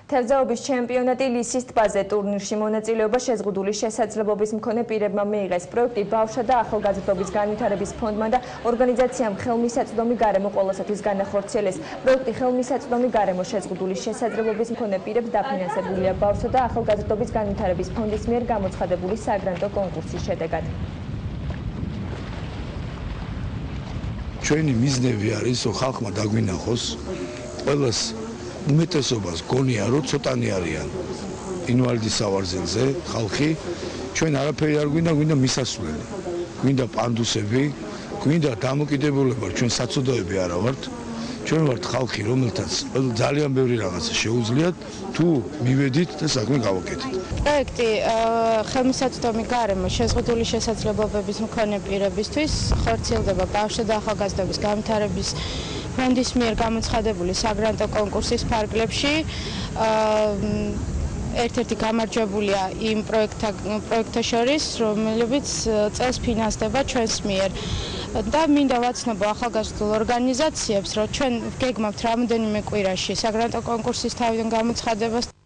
თევზაობის ჩემპიონატი ლისის ტბაზე ტურნირში მონაწილეობა შეზღუდული შესაძლებლობის მქონე პირებმა მიიღეს. პროექტი ბავშვთა და ახალგაზრდობის განვითარების ფონდმა და ორგანიზაციამ ხელმისაწვდომი გარემო ყველასათვის განახორციელეს. პროექტი ხელმისაწვდომი გარემო შეზღუდული შესაძლებლობის მქონე პირებს დაფინანსებულია ბავშვთა და ახალგაზრდობის განვითარების ფონდის მიერ გამოცხადებული საგრანტო კონკურსის შედეგად. ჩვენი მიზნები არის, რომ ხალხმა დაგვინახოს ყველას უმეტესობას გონია, რომ ცოტანი არიან ინვალიდის სავარძელზე ხალხი, ჩვენ არაფერი არ გვინდა, გვინდა მისასვლელი, გვინდა პანდუსები, გვინდა დამოკიდებულება, ჩვენ საწოდოები არა ვართ, ჩვენ ვართ ხალხი, რომელთაც ძალიან ბევრი რაღაცა შეუძლიათ, თუ მივედით და საქმე გავაკეთეთ. პროექტი ხელმისაწვდომი გარემო შეზღუდული შესაძლებლობების მქონე პირებისთვის ხორციელდება ბავშვთა და ახალგაზრდობის განვითარების ფონდის მიერ გამოცხადებული საგრანტო კონკურსის ფარგლებში. ერთ-ერთი გამარჯვებულია იმ პროექტთა შორის, რომლებიც წელს ფინანსდება ჩვენს მიერ. და მინდა ვაცნობო ახალგაზრდულ ორგანიზაციებს, რომ ჩვენ გეგმავთ რამოდენიმე კვირაში საგრანტო კონკურსის თავიდან გამოცხადებას.